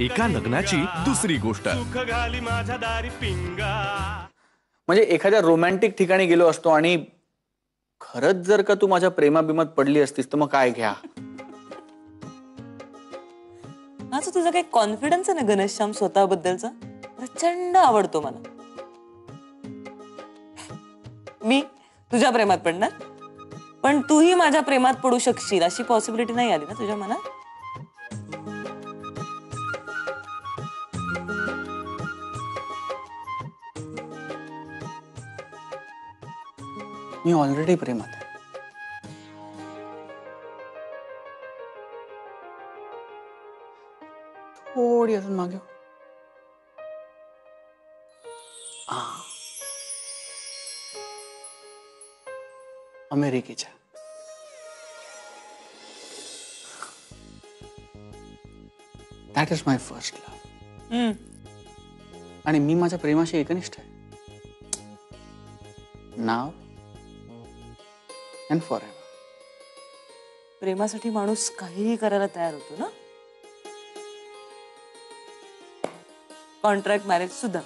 एका लग्नाची दुसरी गोष्ट. म्हणजे एखाद्या रोमॅन्टिक ठिकाणी गेलो असतो आणि खरंच जर का तू माझ्या प्रेमाबिमात पडली असतीस तर मग काय घ्या. आज तुझा काही कॉन्फिडन्स आहे ना घनश्याम स्वतःबद्दलचा, प्रचंड आवडतो मला. मी तुझ्या प्रेमात पडणार, पण तूही माझ्या प्रेमात पडू शकशील अशी पॉसिबिलिटी नाही आली ना तुझ्या मनात? मी ऑलरेडी प्रेमात आहे. थोडी अजून मागे. अमेरिकेच्या. That is my first love. आणि मी माझ्या प्रेमाशी एकनिष्ठ आहे. Now and forever. प्रेमासाठी माणूस काहीही करायला तयार होतो ना. कॉन्ट्रॅक्ट मॅरेज सुद्धा.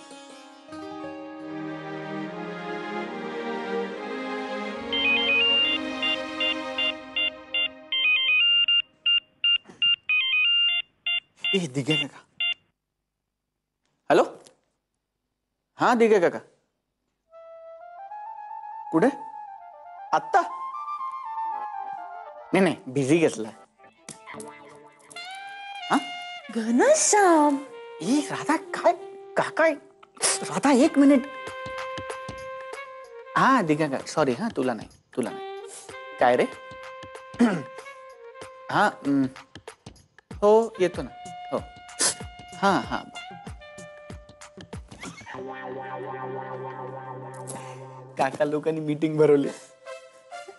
दिघे काका. हॅलो. हा दिघे काका. कुठे? आत्ता? नाही बिझी घेतलाय. हा घनश्याम. राधा काय काका. राधा 1 मिनिट. हा दिघा का. सॉरी. हा तुला नाही. काय रे? हा हो येतो ना. हो हा. काका लोकांनी मीटिंग भरवली.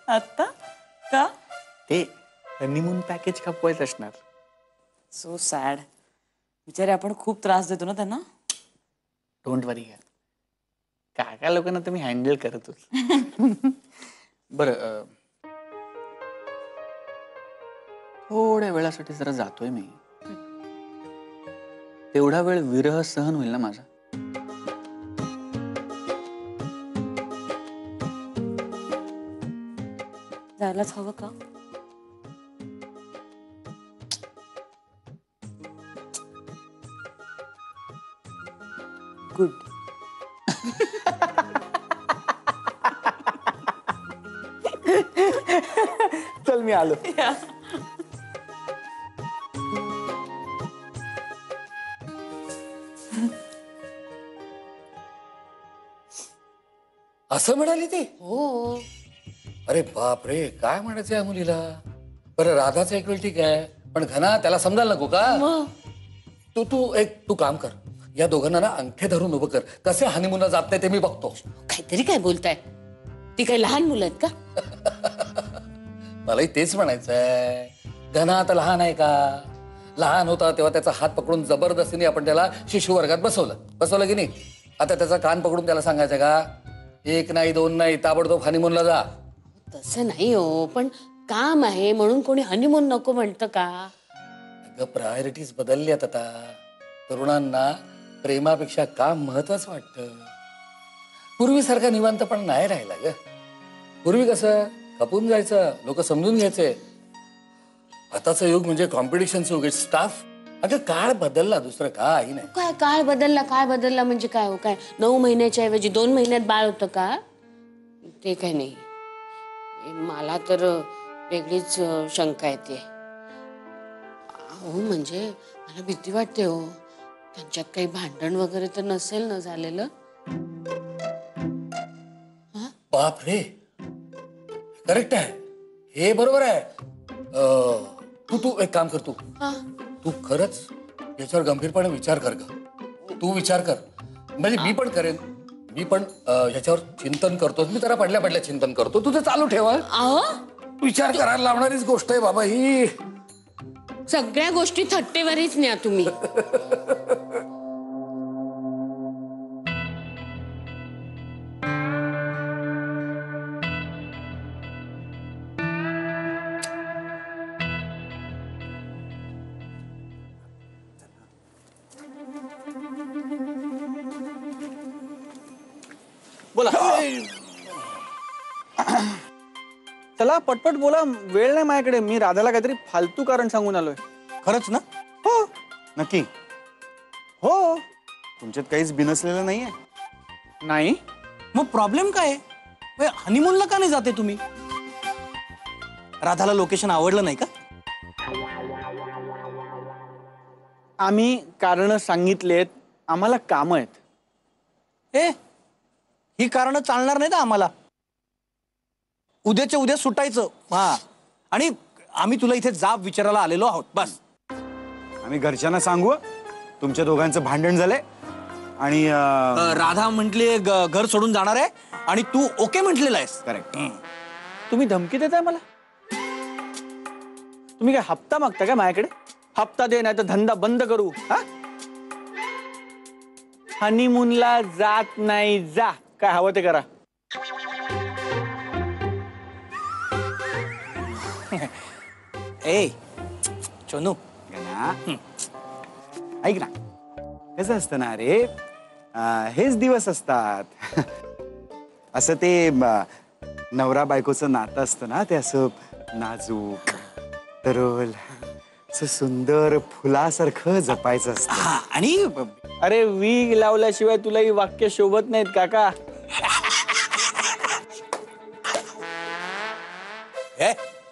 आता का? ते हनीमून पॅकेज खपवायचं असणार. So sad. बिचारे आपण खूप त्रास देतो ना त्यांना. डोंट वरी. काका लोकांना तर मी हँडल करतोच. बरं थोड्या वेळासाठी जरा जातोय मी. तेवढा वेळ विरह सहन होईल ना माझा? जायलाच हवं का? गुड. चल मी आलो. असं म्हणाली ती? हो. अरे बाप रे, काय म्हणायचं या मुलीला. बरं राधाचं एक वेळ ठीक आहे, पण घना त्याला समजायला नको का? तू काम कर, या दोघांना ना अंगठे धरून उभं कर. कसे हनीमूनला जात नाही ते मी बघतो. काहीतरी काय बोलताय? ती काही लहान मुलं आहेत का? मलाही तेच म्हणायचंय. घना आता लहान आहे का? लहान होता तेव्हा त्याचा हात पकडून जबरदस्तीने आपण त्याला शिशु वर्गात बसवलं की नाही? आता त्याचा कान पकडून त्याला सांगायचं का 1 नाही 2 नाही ताबडतोब हनीमूनला जा? तसं नाही हो, पण काम आहे म्हणून कोणी हनीमून नको म्हणतं का? अगं प्रायोरिटीज बदलल्यात आता. तरुणांना प्रेमापेक्षा काम महत्वाचं वाटतं. पूर्वीसारखा निवांतपणा नाही राहिला ग. पूर्वी कसं खपून जायचं, लोक समजून घ्यायचे. आताचं युग म्हणजे कॉम्पिटिशनचं युग. स्टाफ. अगं काळ बदलला, दुसरं काही नाही. काय काळ बदलला म्हणजे काय हो? काय 9 महिन्याच्या ऐवजी 2 महिन्यात बाळ होतं का? ते काय नाही. मला तर वेगळीच शंका येते. हो म्हणजे मला भीती वाटते हो. त्यांच्यात काही भांडण वगैरे तर नसेल ना झालेलं? बाप रे, करेक्ट आहे हे, बरोबर आहे. तू एक काम कर. तू खरंच याच्यावर गंभीरपणे विचार कर ग. तू विचार कर, म्हणजे मी पण करेन. मी पण याच्यावर चिंतन करतो. मी जरा पडल्या चिंतन करतो. तुझं चालू ठेवा. विचार करायला लावणारीच गोष्ट आहे बाबा ही. सगळ्या गोष्टी थट्टेवरच न्या तुम्ही. बोला. चला पटपट बोला, वेळ नाही माझ्याकडे. मी राधाला काहीतरी फालतू कारण सांगून आलोय. खरंच ना? हो नक्की? हो. तुमच्यात काहीच बिनसलेलं नाहीये? नाही. मग प्रॉब्लेम काय आहे? हनीमूनला का नाही जाते तुम्ही? राधाला लोकेशन आवडलं नाही का? आम्ही कारण सांगितलेत, आम्हाला काम आहेत. ही कारण चालणार नाही ना आम्हाला. उद्याच्या उद्या सुटायचं. हा, आणि आम्ही तुला इथे जाब विचारायला आलेलो आहोत, बस. आम्ही घरच्यांना सांगू तुमच्या दोघांचं भांडण झालंय आणि राधा म्हटली घर सोडून जाणार आहे आणि तू ओके म्हटलेला आहेस. करेक्ट. तुम्ही धमकी देताय मला? तुम्ही काय हप्ता मागता का माझ्याकडे? हप्ता दे, नाही तर धंदा बंद करू. हा, हनीमूनला जात नाही, जा. काय हवं ते करा. ए चोनू, ऐक ना, कसं असतं ना रे, हेच दिवस असतात. असं ते नवरा बायकोचं नातं असतं ना, ते असं नाजूक तरल, असं सुंदर फुलासारखं जपायचं असतं. हा, आणि अरे वी लावल्याशिवाय तुला ही वाक्य शोभत नाहीत काका.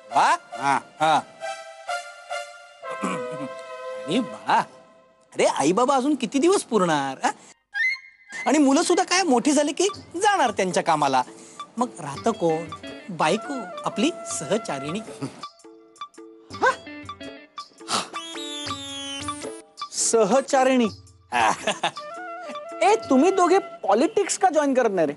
वा, हा, हा. आणि बाळा, अरे आई बाबा अजून किती दिवस पुरणार? आणि मुलं सुद्धा काय मोठी झाली की जाणार त्यांच्या कामाला. मग राहतं कोण? बायको, आपली सहचारिणी. सहचारिणी. ए, तुम्ही दोघे पॉलिटिक्स का जॉईन करत नाही रे?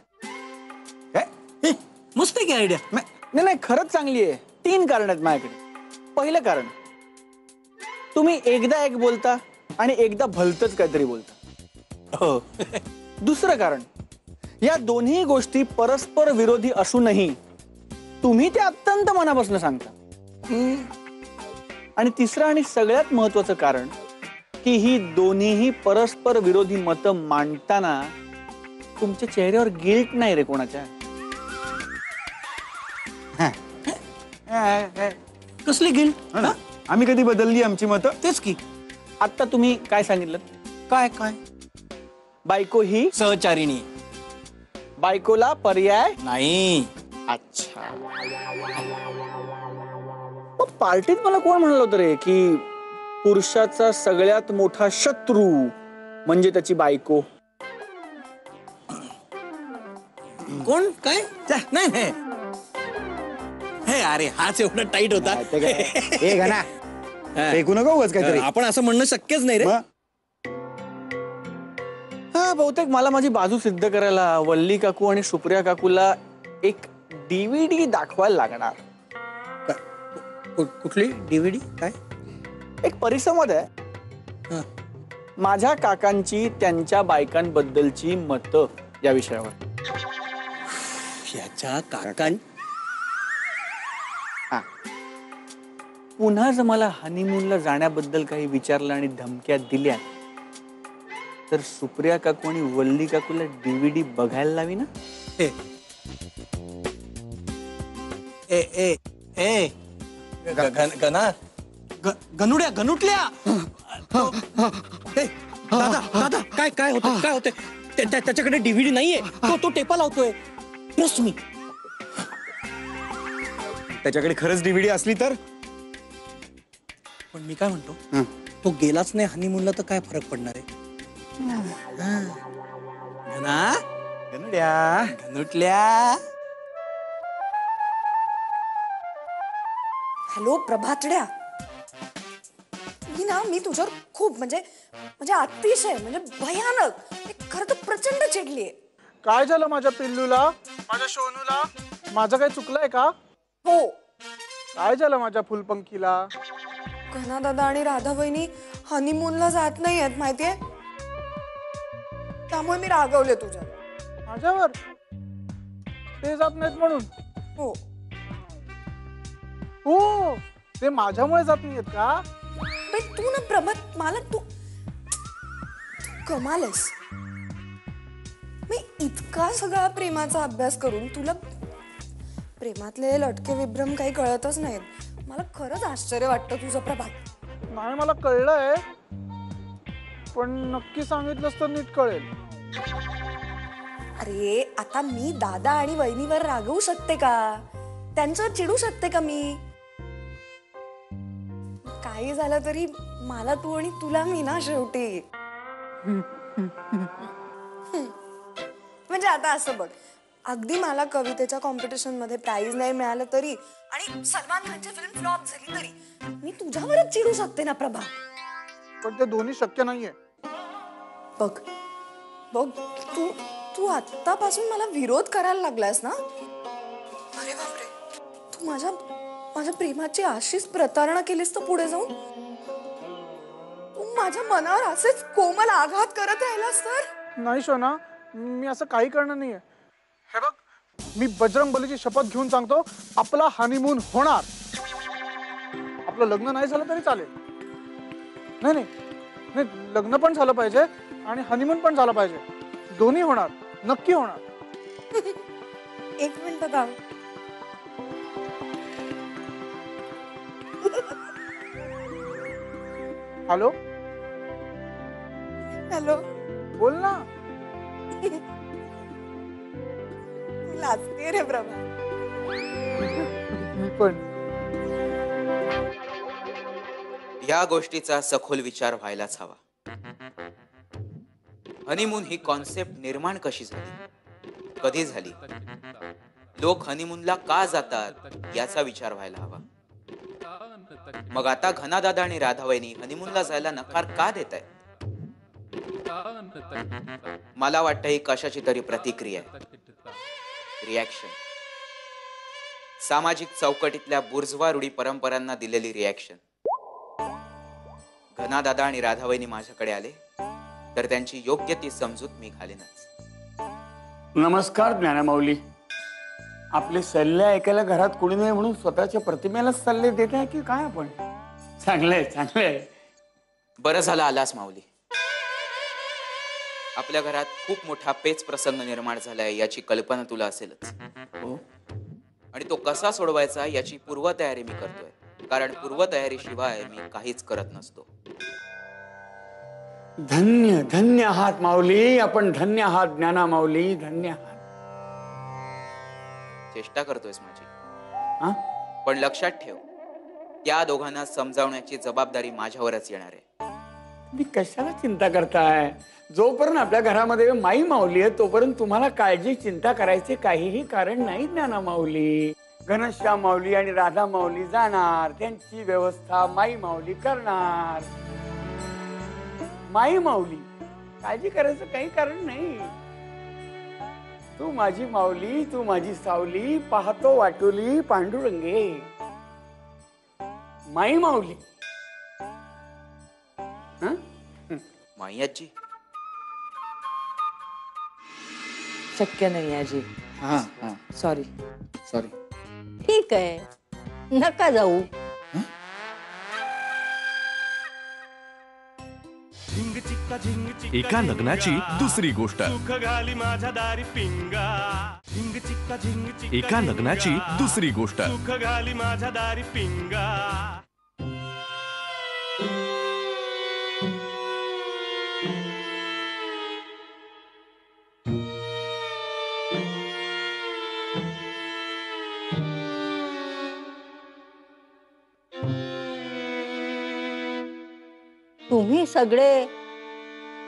हे, मस्त आहे की आयडिया. नाही नाही, खरंच चांगली आहे. 3 कारण आहेत माझ्याकडे. पहिलं कारण, तुम्ही एकदा एक बोलता आणि एकदा भलतच काहीतरी बोलता. हो. दुसरं कारण, या दोन्ही गोष्टी परस्पर विरोधी असूनही तुम्ही ते अत्यंत मनापासून सांगता. आणि तिसरं आणि सगळ्यात महत्वाचं कारण, की ही दोन्हीही परस्पर विरोधी मतं मांडताना तुमच्या चेहऱ्यावर गिल्ट नाही रे कोणाच्या. कसली गिल्ट? हो ना? आम्ही कधी बदलली आमची मतं? तेच की. आता तुम्ही काय सांगितलं? काय काय? बायको ही सहचारिणी बायकोला पर्याय. नाही. अच्छा. मग पार्टीत मला कोण म्हणाल होतं रे, की पुरुषाचा सगळ्यात मोठा शत्रू म्हणजे त्याची बायको? कोण? काय? नाही नाही. हे अरे, हाच एवढा टाईट होता. हे गाना ऐकू नका उगाच काहीतरी. आपण असं म्हणणं शक्यच नाही रे. मग? हा, बहुतेक मला माझी बाजू सिद्ध करायला वल्ली काकू आणि सुप्रिया काकूला एक DVD दाखवायला लागणार. कुठली DVD? काय? एक परिसंवाद आहे. हा. माझ्या काकांची त्यांच्या बायकांबद्दलची मतं या विषयावर. याच्या काकां हा. पुन्हा जर मला हनीमूनला जाण्याबद्दल काही विचारलं आणि धमक्या दिल्या, तर सुप्रिया काकू आणि वल्ली काकूला DVD बघायला लावी ना. ए ए ए गना, गनुड्या, गनुटल्या. दादा दादा, काय काय होतं? काय होतंय? त्याच्याकडे DVD नाहीये. तो टेपा लावतोय. Trust me. त्याच्याकडे खरंच DVD असली तर? पण मी काय म्हणतो, तो गेलाच नाही हनीमूनला तर काय फरक पडणार आहे? गना, गनुड्या. गनुटल्या. हॅलो प्रभातड्या, मी तुझ्यावर खूप म्हणजे अतिशय म्हणजे भयानक, खरं तर प्रचंड चिडलीये. काय झालं माझ्या पिल्लूला, माझ्या सोनूला? माझं काही चुकलंय का? हो, काय झालं माझ्या फुलपंखीला? घना दादा आणि राधा वहिनी हनीमूनला जात नाही आहेत माहितीये, त्यामुळे मी रागवले तुझ्यावर. माझ्यावर? ते जात नाहीत म्हणून? हो हो, ते माझ्यामुळे जात नाहीत का? बाई, तू ना प्रभात, मला तू कमालस. मी इतका सगळा प्रेमाचा अभ्यास करून तुला प्रेमातले लटके विभ्रम काही कळतच नाहीत. मला खरंच आश्चर्य वाटतं तुझं प्रभात. नाही मला कळलंय, पण नक्की सांगितलंस तर नीट कळेल. अरे आता मी दादा आणि वहिनीवर रागवू शकते का? त्यांच्यावर चिडू शकते का मी? काही झालं तरी मला तू आणि तुला मी ना शेवटी. म्हणजे आता असं बघ, अगदी मला कवितेच्या कॉम्पिटिशन मध्ये प्राइज नाही मिळालं तरी आणि सलमान खानची फिल्म फ्लॉप झाली तरी मी तुझ्यावरच चिडू शकते ना प्रभा. पण ते दोन्ही शक्य नाहीये. बघ बघ तू तू आत्तापासून मला विरोध करायला लागलास ना? अरे बापरे, तू माझ्या प्रेमाची अशीच प्रतारणा केलीस तर पुढे जाऊन तू माझ्या मनावर असेच कोमल आघात करत राहिलास तर? नाही शोना, मी असं काही करणार नाहीये. हे बघ, मी बजरंग बलीची शपथ घेऊन सांगतो, आपला हनीमून होणार. आपलं लग्न नाही झालं तरी चालेल. नाही नाही नाही, लग्न पण झालं पाहिजे आणि हनीमून पण झालं पाहिजे. दोन्ही होणार, नक्की होणार. एक मिनिट थांब. हॅलो हॅलो, बोल ना. लाजते रे प्रभा. मी पण. या गोष्टीचा सखोल विचार व्हायलाच हवा. हनीमून ही कॉन्सेप्ट निर्माण कशी झाली, कधी झाली, लोक हनीमूनला का जातात याचा विचार व्हायला हवा. मग आता घनादादा आणि राधाबाईंनी हनीमूनला जायला नकार का देत आहेत? मला वाटतं ही कशाची तरी प्रतिक्रिया आहे, रिॲक्शन. सामाजिक चौकटीतल्या बुर्जवा रूढी परंपरांना दिलेली रिॲक्शन. घनादादा आणि राधाबाईंनी माझ्याकडे आले तर त्यांची योग्य ती समजूत मी घालेनच. नमस्कार ज्ञानमाऊली. आपले सल्ले ऐकायला घरात कोणी नाही म्हणून स्वतःच्या प्रतिमेलाच सल्ले देत आहे की काय आपण? चांगलंय चांगलंय. बरं झालं आलास माऊली. आपल्या घरात खूप मोठा पेच प्रसंग निर्माण झालाय याची कल्पना तुला असेलच. हो. आणि तो कसा सोडवायचा याची पूर्वतयारी मी करतोय, कारण पूर्वतयारीशिवाय मी काहीच करत नसतो. धन्य धन्य आहात माऊली, आपण धन्य आहात ज्ञाना माऊली, धन्य आहात. चेष्टा करतोयस माझी, हा? पण लक्षात ठेव, त्या दोघांना समजावण्याची जबाबदारी माझ्यावरच येणार आहे. तुम्ही कशाला चिंता करताय? जोपर्यंत आपल्या घरामध्ये माई माऊली आहे तोपर्यंत तुम्हाला काळजी चिंता करायचे काहीही कारण नाही ज्ञाना माऊली. घनश्याम माऊली आणि राधा माऊली जाणार, त्यांची व्यवस्था माई माऊली करणार. माई माऊली, काळजी करायचं काही कारण नाही. तू माझी माऊली, तू माझी सावली, पाहतो वाटोली पांडुरंगे. माई माऊली. माई आजी, शक्य नाही आजी. सॉरी. सॉरी. ठीक आहे, नका जाऊ. एका लग्नाची दुसरी गोष्ट. एका लग्नाची दुसरी गोष्ट. तुम्ही सगळे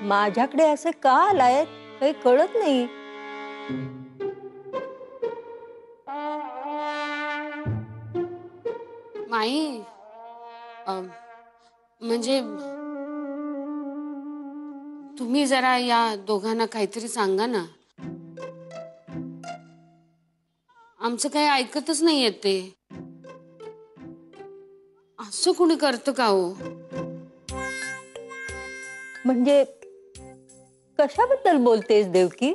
माझ्याकडे असे का आलायत काही कळत नाही. माई, म्हणजे तुम्ही जरा या दोघांना काहीतरी सांगा ना. आमचं काही ऐकतच नाहीये ते. असं कोणी करतं का हो? म्हणजे कशाबद्दल बोलतेस देवकी?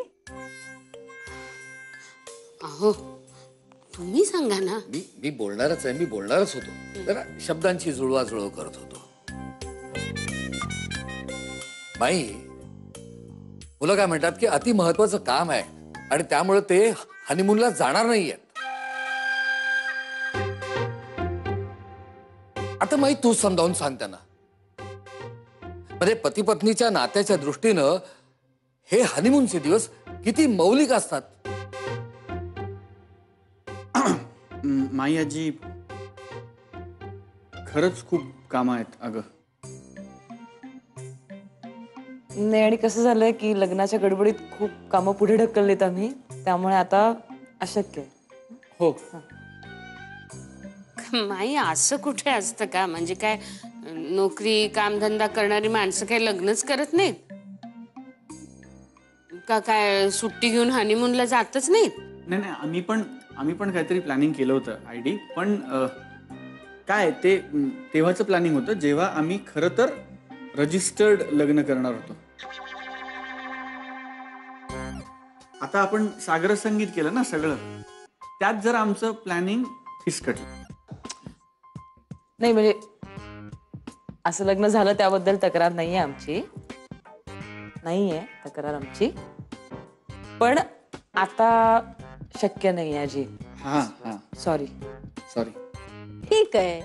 अहो तुम्ही सांगा ना. मी बोलणारच आहे, मी बोलणारच होतो. जरा शब्दांची जुळवाजुळव करत होतो. बाई, मुलं काय म्हणतात की अति महत्वाचं काम आहे आणि त्यामुळे ते हनीमूनला जाणार नाहीयेत. आता माई तू समजावून सांग त्यांना. म्हणजे पती पत्नीच्या नात्याच्या दृष्टीनं हे हनीमूनचे दिवस किती मौलिक असतात. माई आजी खरंच खूप कामं आहेत अगं. नाही, आणि कसं झालंय की लग्नाच्या गडबडीत खूप कामं पुढे ढकललीत आम्ही, त्यामुळे आता अशक्य आहे. हो. माई असं कुठे असतं का? म्हणजे काय नोकरी कामधंदा करणारी माणसं काय लग्नच करत नाहीत का? काय सुट्टी घेऊन हनीमूनला जातच नाहीत? नाही नाही, आम्ही पण काहीतरी प्लॅनिंग केलं होतं आयडी, पण काय ते तेव्हाचं प्लॅनिंग होतं जेव्हा आम्ही खरं तर रजिस्टर्ड लग्न करणार होतो. आता आपण सागर संगीत केलं ना सगळं, त्यात जर आमचं प्लॅनिंग फिसकटलं. नाही म्हणजे असं लग्न झालं त्याबद्दल तक्रार नाहीये आमची, नाहीये तक्रार आमची, पण आता शक्य नाही आजी. हा हा, सॉरी. सॉरी. ठीक आहे,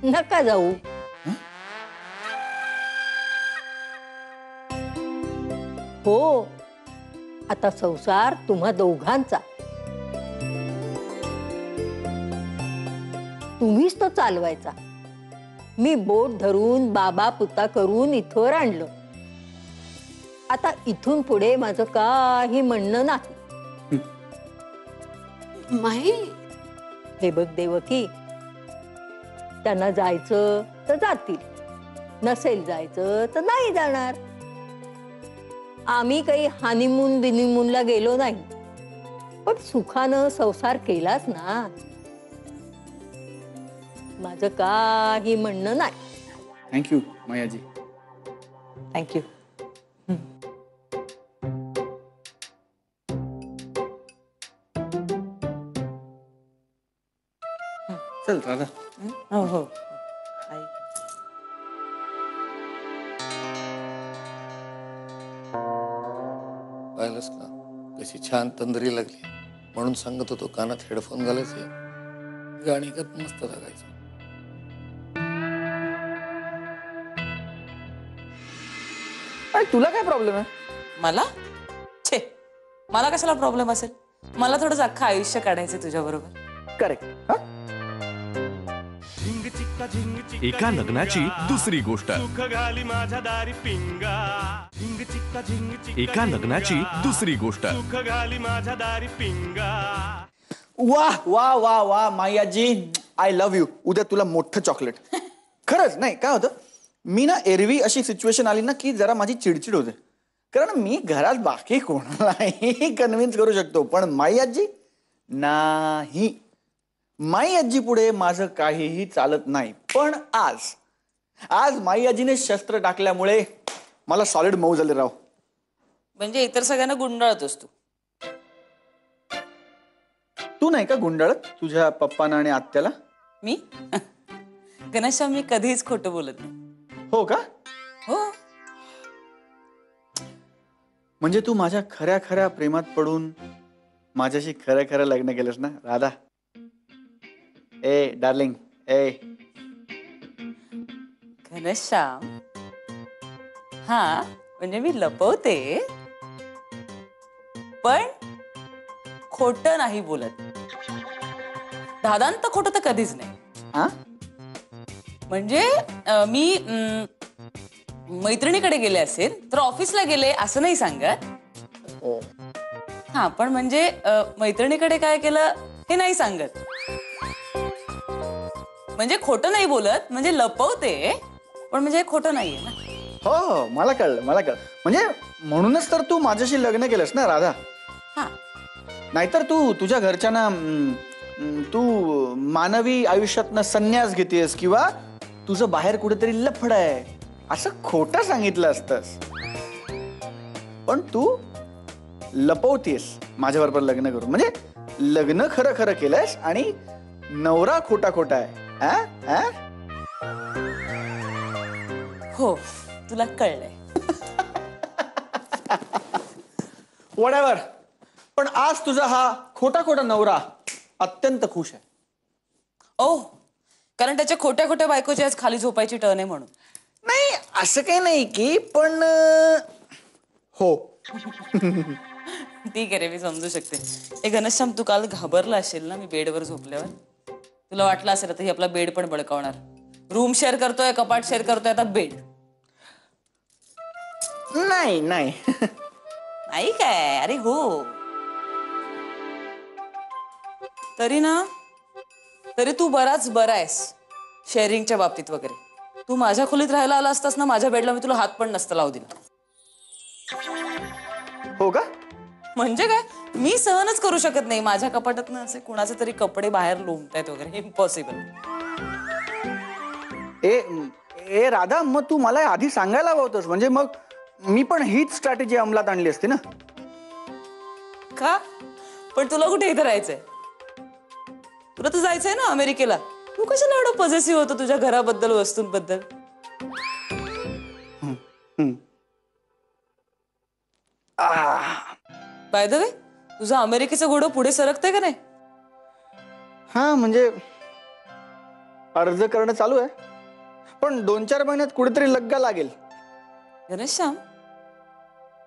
नका जाऊ. हो, आता संसार तुम्हा दोघांचा, तुम्हीच तो चालवायचा. मी बोट धरून बाबा पुता करून इथवर आणलं. आता इथून पुढे माझं काही म्हणणं नाही. माही, हे बघ देवकी, त्यांना जायचं तर जातील, नसेल जायचं तर नाही जाणार. आम्ही काही हनीमून बिनीमूनला गेलो नाही, पण सुखानं संसार केलाच ना. माझं काही म्हणणं नाही. थँक्यू मायाजी. थँक्यू. चल राधा. हो हो. आई. पाहिलंस का कशी छान तंद्री लागली. म्हणून सांगत होतो कानात हेडफोन घालायचे, गाणी ऐकत मस्त लागायचं. तुला काय प्रॉब्लेम आहे? मला छे, मला कशाला प्रॉब्लेम असेल? मला थोडंसं अख्खं आयुष्य काढायचं तुझ्या बरोबर. करेक्ट. एका लग्नाची दुसरी गोष्ट. एका लग्नाची दुसरी गोष्ट. वा वा वा वा मायाजी, आय लव्ह यू. उद्या तुला मोठं चॉकलेट. खरंच. नाही काय होतं, मी ना एरवी अशी सिच्युएशन आली ना की जरा माझी चिडचिड होते, कारण मी घरात बाकी कोणालाही कन्व्हिन्स करू शकतो, पण माई आजी नाही. माई आजी पुढे माझं काहीही चालत नाही. पण आज माई आजीने शस्त्र टाकल्यामुळे मला सॉलिड मऊ झाले राव. म्हणजे इतर सगळ्यांना गुंडाळतोस तू? तू नाही का गुंडाळत तुझ्या पप्पांना आणि आत्याला? मी घनश्याम, मी कधीच खोटं बोलत नाही. हो का? हो. म्हणजे तू माझ्या खऱ्या खऱ्या प्रेमात पडून माझ्याशी खरं खरं लग्न केलंस ना राधा? ए डार्लिंग. ए घनश्याम, हा म्हणजे मी लपवते, पण खोटं नाही बोलत. दादांत खोटं तर कधीच नाही. हा? म्हणजे मी मैत्रिणीकडे गेले असेल तर ऑफिसला गेले असं नाही सांगत. हा, पण म्हणजे मैत्रिणीकडे काय केलं हे नाही सांगत. म्हणजे खोटं नाही बोलत, म्हणजे लपवते, पण म्हणजे खोटं नाहीये ना. हो, मला कळलं. म्हणजे म्हणूनच तर तू माझ्याशी लग्न केलंस ना राधा. हा, नाहीतर तू तुझ्या घरच्यांना तू मानवी आयुष्यातनं संन्यास घेतेस किंवा तुझं बाहेर कुठेतरी लफड आहे असं खोटं सांगितलं असतंस. पण तू लपवतेस माझ्याबरोबर लग्न करून. म्हणजे लग्न खरं खरं केलंस आणि नवरा खोटा खोटा आहे. हो, तुला कळलंय. वॉटेवर. पण आज तुझा हा खोटा खोटा नवरा अत्यंत खुश आहे. ओ, कारण त्याच्या खोट्या खोट्या बायकोची आज खाली झोपायची टर्न आहे म्हणून. नाही असं काही नाही की, पण हो. ठीक आहे रे, मी समजू शकते. हे घनश्याम, तू काल घाबरला असेल ना मी बेडवर झोपल्यावर. तुला वाटलं असेल आता ही आपला बेड पण बळकावणार. रूम शेअर करतोय, कपाट शेअर करतोय, आता बेड. नाही नाही. नाही काय, अरे हो. तरी तू बराच बरा आहेस शेअरिंगच्या बाबतीत वगैरे. तू माझ्या खोलीत राहायला आला असतास ना, माझ्या बेडला मी तुला हात पण नसतं लावू दिला. हो का? म्हणजे काय, मी सहनच करू शकत नाही माझ्या कपाटातनं असे कुणाचे तरी कपडे बाहेर लोंबतायत वगैरे. इम्पॉसिबल. ए राधा, मग तू मला आधी सांगायला हवं होतंस. म्हणजे मग मी पण हीच स्ट्रॅटेजी अंमलात आणली असती ना. का? पण तुला कुठे इथे राहायचंय? तुला तर जायचंय ना अमेरिकेला. तू कशाला एवढं पॉझिटिव्ह होतं तुझ्या घराबद्दल, वस्तूंबद्दल? बाय द वे, तुझं अमेरिकेचं घोडं पुढे सरकतंय का नाही? हा, म्हणजे अर्ज करणं चालू आहे, पण 2-4 महिन्यात कुठेतरी लग्गा लागेल. घनश्याम,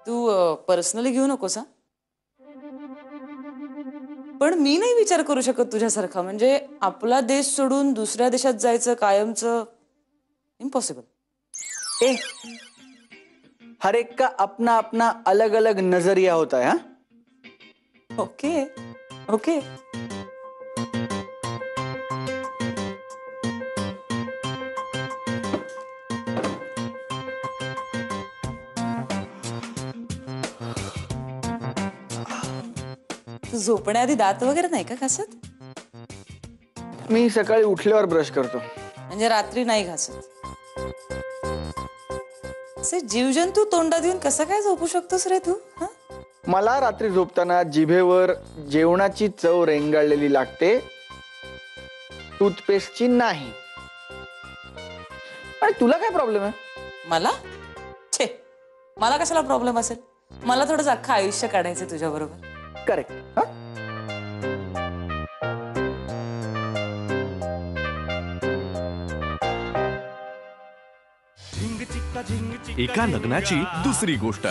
तू पर्सनली घेऊ नकोस हा. पण मी नाही विचार करू शकत तुझ्यासारखा. म्हणजे आपला देश सोडून दुसऱ्या देशात जायचं कायमचं इम्पॉसिबल. ए, हर एक का अपना अपना अलग अलग नजरिया होता है. हाँ, ओके ओके. तू झोपण्याआधी दात वगैरे नाही का घासत? मी सकाळी उठल्यावर ब्रश करतो. म्हणजे रात्री नाही घासत? असे जीवजंतू तोंडात येऊन कसं काय झोपू शकतोस रे तू? मला रात्री झोपताना जिभेवर जेवणाची चव रेंगाळलेली लागते, टूथपेस्टची नाही. आणि तुला काय प्रॉब्लेम आहे? मला? छे, मला कशाला प्रॉब्लेम असेल? मला थोडंच अख्खं आयुष्य काढायचं तुझ्या बरोबर. करेक्ट. एका लग्नाची दुसरी गोष्ट.